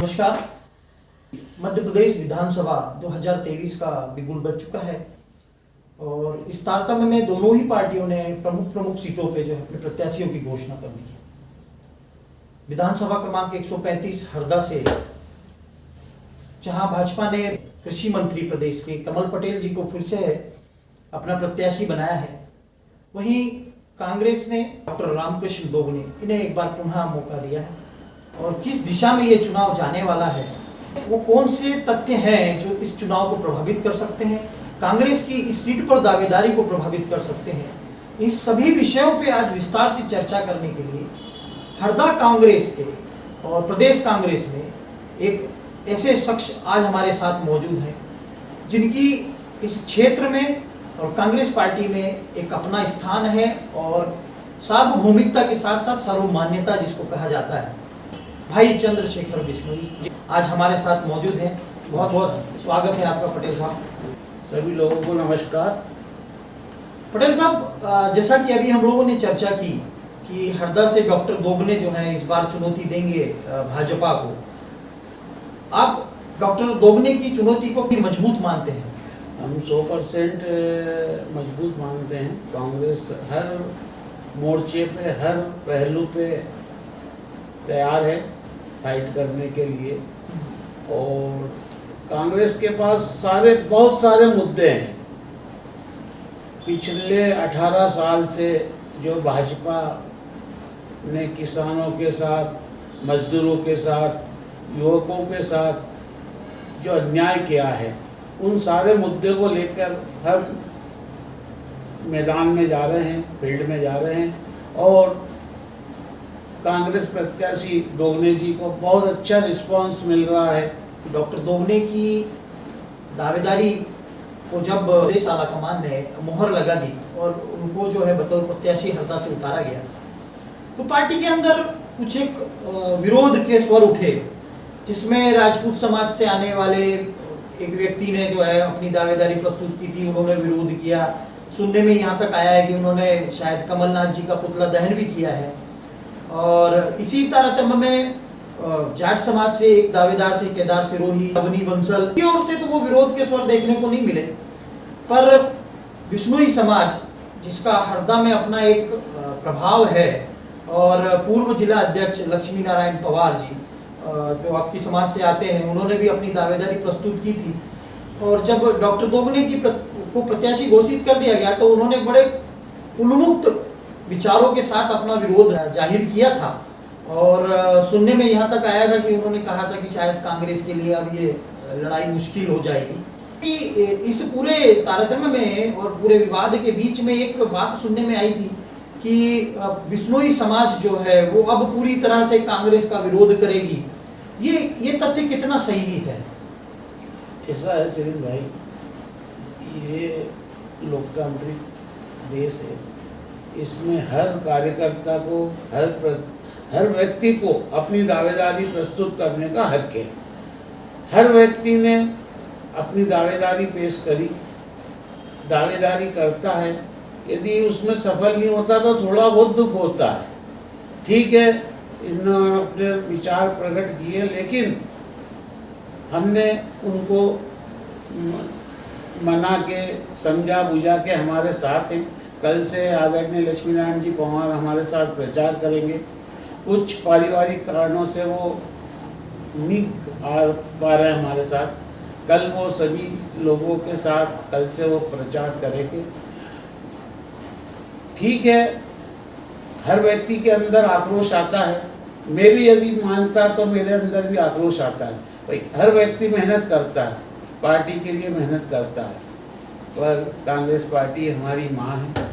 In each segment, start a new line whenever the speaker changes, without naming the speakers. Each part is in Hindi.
नमस्कार। मध्य प्रदेश विधानसभा 2023 का बिगुल बज चुका है और इस तारतम्य में दोनों ही पार्टियों ने प्रमुख सीटों पे जो है अपने प्रत्याशियों की घोषणा कर दी है। विधानसभा क्रमांक 135 हरदा से जहां भाजपा ने कृषि मंत्री प्रदेश के कमल पटेल जी को फिर से अपना प्रत्याशी बनाया है, वहीं कांग्रेस ने डॉक्टर रामकृष्ण दोगने इन्हें एक बार पुनः मौका दिया है। और किस दिशा में ये चुनाव जाने वाला है, वो कौन से तथ्य हैं जो इस चुनाव को प्रभावित कर सकते हैं, कांग्रेस की इस सीट पर दावेदारी को प्रभावित कर सकते हैं, इस सभी विषयों पे आज विस्तार से चर्चा करने के लिए हरदा कांग्रेस के और प्रदेश कांग्रेस में एक ऐसे शख्स आज हमारे साथ मौजूद हैं जिनकी इस क्षेत्र में और कांग्रेस पार्टी में एक अपना स्थान है और सार्वभौमिकता के साथ साथ सर्वमान्यता जिसको कहा जाता है। भाई चंद्रशेखर बिश्नोई आज हमारे साथ मौजूद हैं। बहुत बहुत स्वागत है आपका पटेल साहब।
सभी लोगों को नमस्कार।
पटेल साहब, जैसा कि अभी हम लोगों ने चर्चा की कि हरदा से डॉक्टर दोगने जो हैं इस बार चुनौती देंगे भाजपा को, आप डॉक्टर दोगने की चुनौती को भी मजबूत मानते हैं?
हम 100% मजबूत मानते हैं। कांग्रेस हर मोर्चे पे, हर पहलू पे तैयार है फाइट करने के लिए और कांग्रेस के पास बहुत सारे मुद्दे हैं। पिछले 18 साल से जो भाजपा ने किसानों के साथ, मजदूरों के साथ, युवकों के साथ जो अन्याय किया है, उन सारे मुद्दे को लेकर हम मैदान में जा रहे हैं, फील्ड में जा रहे हैं और कांग्रेस प्रत्याशी दोगने जी को बहुत अच्छा रिस्पांस मिल रहा है।
डॉक्टर दोगने की दावेदारी को जब प्रदेश आला कमान ने मोहर लगा दी और उनको जो है बतौर प्रत्याशी हरदा से उतारा गया, तो पार्टी के अंदर कुछ एक विरोध के स्वर उठे, जिसमें राजपूत समाज से आने वाले एक व्यक्ति ने जो है अपनी दावेदारी प्रस्तुत की थी, उन्होंने विरोध किया। सुनने में यहाँ तक आया है कि उन्होंने शायद कमलनाथ जी का पुतला दहन भी किया है। और इसी तारतम्य में जाट समाज से एक दावेदार थे केदार सिरोही, अवनी बंसल की ओर से तो वो विरोध के स्वर देखने को नहीं मिले, पर बिश्नोई समाज जिसका हरदा में अपना एक प्रभाव है और पूर्व जिला अध्यक्ष लक्ष्मी नारायण पवार जी जो आपकी समाज से आते हैं, उन्होंने भी अपनी दावेदारी प्रस्तुत की थी। और जब डॉक्टर दोगने को प्रत्याशी घोषित कर दिया गया तो उन्होंने बड़े उन्मुक्त विचारों के साथ अपना विरोध जाहिर किया था और सुनने में यहाँ तक आया था कि उन्होंने कहा था कि शायद कांग्रेस के लिए अब ये लड़ाई मुश्किल हो जाएगी। कि इस पूरे तारतम्य में और पूरे विवाद के बीच में एक बात सुनने में आई थी कि बिश्नोई समाज जो है वो अब पूरी तरह से कांग्रेस का विरोध करेगी। ये तथ्य कितना सही है?
ऐसा है शिरीष भाई, ये लोकतांत्रिक देश है, इसमें हर कार्यकर्ता को, हर व्यक्ति को अपनी दावेदारी प्रस्तुत करने का हक है। हर व्यक्ति ने अपनी दावेदारी पेश करी, दावेदारी करता है, यदि उसमें सफल नहीं होता तो थोड़ा बहुत दुख होता है। ठीक है, इन्होंने अपने विचार प्रकट किए, लेकिन हमने उनको मना के, समझा बुझा के हमारे साथ हैं। कल से आदरणीय लक्ष्मी नारायण जी पवार हमारे साथ प्रचार करेंगे। कुछ पारिवारिक कारणों से वो नहीं आ पा रहे हमारे साथ, कल वो सभी लोगों के साथ कल से वो प्रचार करेंगे। ठीक है, हर व्यक्ति के अंदर आक्रोश आता है, मैं भी यदि मानता तो मेरे अंदर भी आक्रोश आता है। भाई हर व्यक्ति मेहनत करता है, पार्टी के लिए मेहनत करता है, पर कांग्रेस पार्टी हमारी माँ है।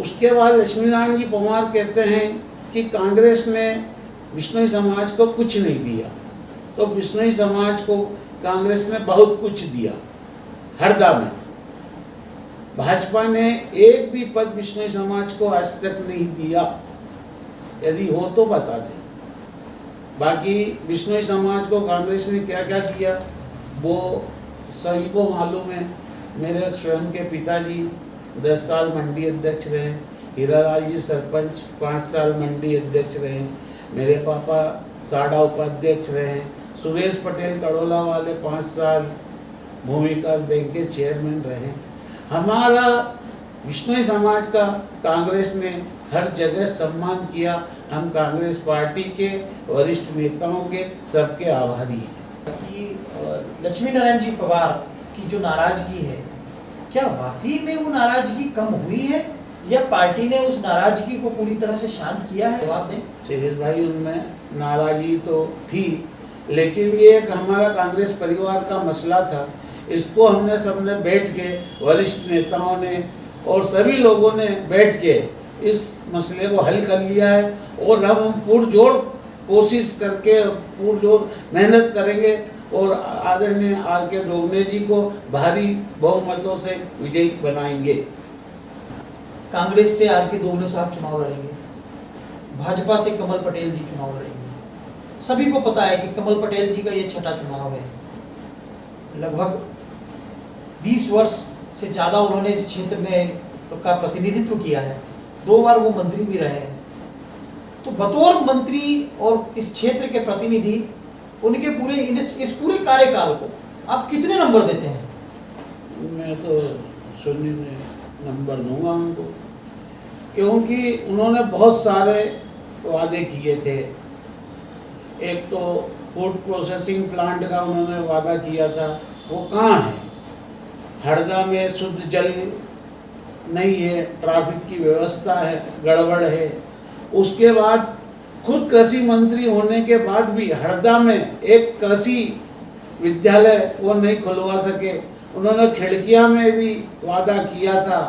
उसके बाद लक्ष्मी नारायण जी पवार कहते हैं कि कांग्रेस ने बिश्नोई समाज को कुछ नहीं दिया, तो बिश्नोई समाज को कांग्रेस ने बहुत कुछ दिया। हरदा में भाजपा ने एक भी पद बिश्नोई समाज को आज तक नहीं दिया, यदि हो तो बता दें। बाकी बिश्नोई समाज को कांग्रेस ने क्या क्या किया वो सभी को मालूम है। मेरे स्वयं के पिताजी 10 साल मंडी अध्यक्ष रहे, हीरालाल जी सरपंच 5 साल मंडी अध्यक्ष रहे, मेरे पापा साडा उपाध्यक्ष रहे, सुरेश पटेल कड़ोला वाले 5 साल भूमि विकास बैंक के चेयरमैन रहे। हमारा विश्नोई समाज का कांग्रेस ने हर जगह सम्मान किया। हम कांग्रेस पार्टी के वरिष्ठ नेताओं के सबके आभारी हैं।
कि लक्ष्मी नारायण जी पवार की जो नाराजगी है, क्या वाकई में वो नाराजगी कम हुई है या पार्टी ने उस नाराजगी को पूरी तरह से शांत किया है? जवाब दें।
शिरीष भाई, उनमें नाराजगी तो थी, लेकिन ये एक हमारा कांग्रेस परिवार का मसला था। इसको हमने सबने बैठ के, वरिष्ठ नेताओं ने और सभी लोगों ने बैठ के इस मसले को हल कर लिया है और हम पुरजोर कोशिश करके पुरजोर मेहनत करेंगे और आदरणीय आर.के. दोगने जी को भारी बहुमतों से विजयी बनाएंगे।
कांग्रेस से आर.के. दोगने साहब चुनाव लड़ेंगे, भाजपा से कमल पटेल जी चुनाव लड़ेंगे। सभी को पता है कि कमल पटेल जी का ये छठा चुनाव है। लगभग 20 वर्ष से ज़्यादा उन्होंने इस क्षेत्र में का प्रतिनिधित्व किया है। 2 बार वो मंत्री भी रहे हैं। तो बतौर मंत्री और इस क्षेत्र के प्रतिनिधि उनके पूरे इस पूरे कार्यकाल को आप कितने नंबर देते हैं?
मैं तो 0 में नंबर दूंगा उनको, क्योंकि उन्होंने बहुत सारे वादे किए थे। एक तो फूड प्रोसेसिंग प्लांट का उन्होंने वादा किया था, वो कहाँ है? हरदा में शुद्ध जल नहीं है, ट्रैफिक की व्यवस्था है, गड़बड़ है। उसके बाद खुद कृषि मंत्री होने के बाद भी हरदा में एक कृषि विद्यालय वो नहीं खुलवा सके। उन्होंने खिड़किया में भी वादा किया था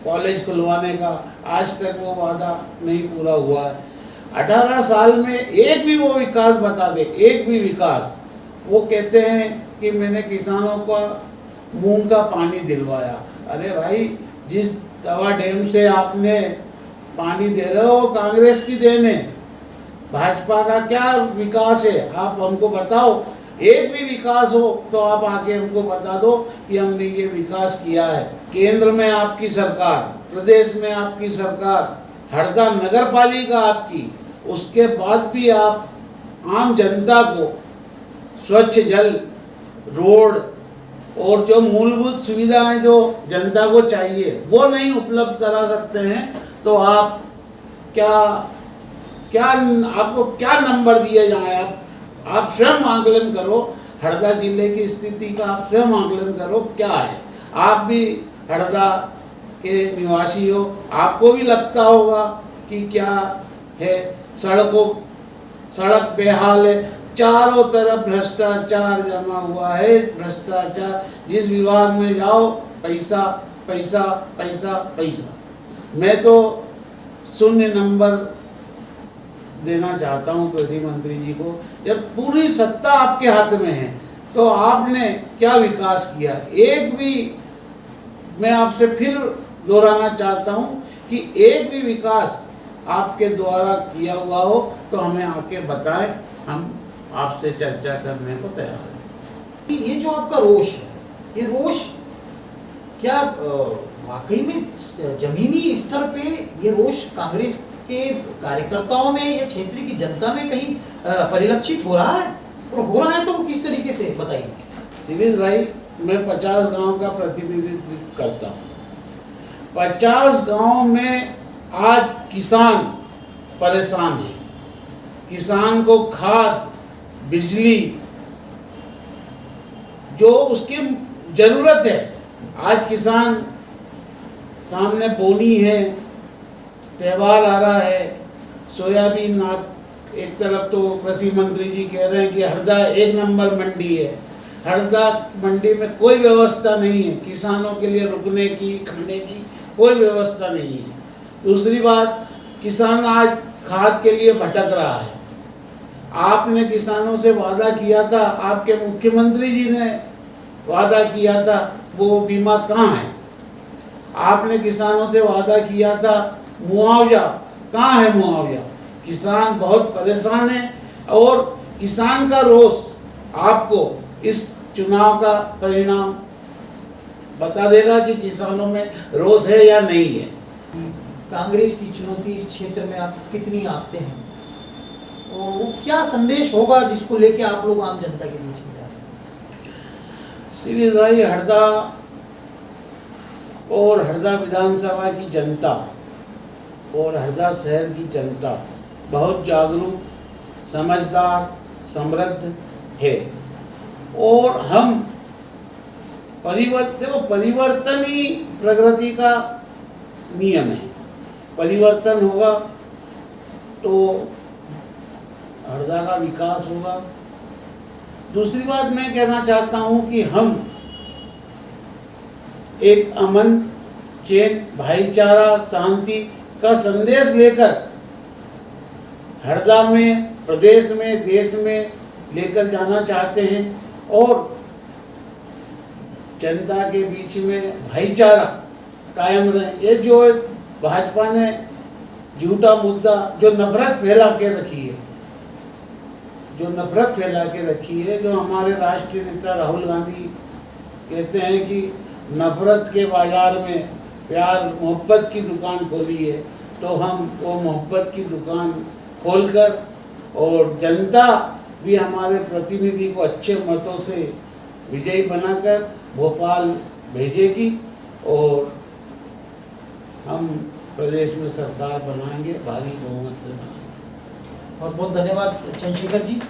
कॉलेज खुलवाने का, आज तक वो वादा नहीं पूरा हुआ है। 18 साल में एक भी वो विकास बता दे, एक भी विकास। वो कहते हैं कि मैंने किसानों का मूंग का पानी दिलवाया। अरे भाई, जिस तवा डैम से आपने पानी दे रहे हो वो कांग्रेस की देन है, भाजपा का क्या विकास है? आप हमको बताओ। एक भी विकास हो तो आप आके हमको बता दो कि हमने ये विकास किया है। केंद्र में आपकी सरकार, प्रदेश में आपकी सरकार, हरदा नगर पालिका आपकी, उसके बाद भी आप आम जनता को स्वच्छ जल, रोड और जो मूलभूत सुविधाएं जो जनता को चाहिए वो नहीं उपलब्ध करा सकते हैं। तो आप आपको क्या नंबर दिए जाए? आप स्वयं आकलन करो। हरदा जिले की स्थिति का आप स्वयं आकलन करो क्या है। आप भी हरदा के निवासी हो, आपको भी लगता होगा कि क्या है। सड़क बेहाल है, चारों तरफ भ्रष्टाचार जमा हुआ है, भ्रष्टाचार। जिस विभाग में जाओ पैसा पैसा पैसा पैसा। मैं तो 0 नंबर देना चाहता हूं कृषि मंत्री जी को। जब पूरी सत्ता आपके हाथ में है तो आपने क्या विकास किया? एक भी, मैं आपसे फिर दोहराना चाहता हूं कि एक भी विकास आपके द्वारा किया हुआ हो तो हमें आके बताएं, हम आपसे चर्चा करने को तैयार हैं।
ये जो आपका रोष है, ये रोष क्या वाकई में जमीनी स्तर पे ये रोष कांग्रेस के कार्यकर्ताओं में या क्षेत्र की जनता में कहीं परिलक्षित हो रहा है? और हो रहा है तो वो किस तरीके से, बताइए।
शिरीष भाई, मैं 50 गांव का प्रतिनिधित्व करता हूँ। 50 गांव में आज किसान परेशान है। किसान को खाद, बिजली जो उसकी जरूरत है, आज किसान सामने बोनी है, त्यौहार आ रहा है, सोयाबीन। आप एक तरफ तो कृषि मंत्री जी कह रहे हैं कि हरदा 1 नंबर मंडी है। हरदा मंडी में कोई व्यवस्था नहीं है, किसानों के लिए रुकने की, खाने की कोई व्यवस्था नहीं है। दूसरी बात, किसान आज खाद के लिए भटक रहा है। आपने किसानों से वादा किया था, आपके मुख्यमंत्री जी ने वादा किया था, वो बीमा कहाँ है? आपने किसानों से वादा किया था मुआवजा, कहाँ है मुआवजा? किसान बहुत परेशान है और किसान का रोष आपको इस चुनाव का परिणाम बता देगा कि किसानों में रोष है या नहीं है।
कांग्रेस की चुनौती इस क्षेत्र में आप कितनी आंकते हैं और वो क्या संदेश होगा जिसको लेके आप लोग आम जनता के बीच में जा रहे हैं?
श्री भाई, हरदा और हरदा विधानसभा की जनता और हरदा शहर की जनता बहुत जागरूक, समझदार, समृद्ध है और हम परिवर्तन ही प्रगति का नियम है। परिवर्तन होगा तो हरदा का विकास होगा। दूसरी बात मैं कहना चाहता हूं कि हम एक अमन, चैन, भाईचारा, शांति का संदेश लेकर हरदा में, प्रदेश में, देश में लेकर जाना चाहते हैं और जनता के बीच में भाईचारा कायम रहे। ये जो भाजपा ने झूठा मुद्दा, जो नफरत फैला के रखी है, जो हमारे राष्ट्रीय नेता राहुल गांधी कहते हैं कि नफरत के बाजार में प्यार मोहब्बत की दुकान खोली है, तो हम वो मोहब्बत की दुकान खोलकर और जनता भी हमारे प्रतिनिधि को अच्छे मतों से विजयी बनाकर भोपाल भेजेगी और हम प्रदेश में सरकार बनाएंगे, भारी बहुमत से बनाएंगे।
बहुत बहुत धन्यवाद चंद्रशेखर जी।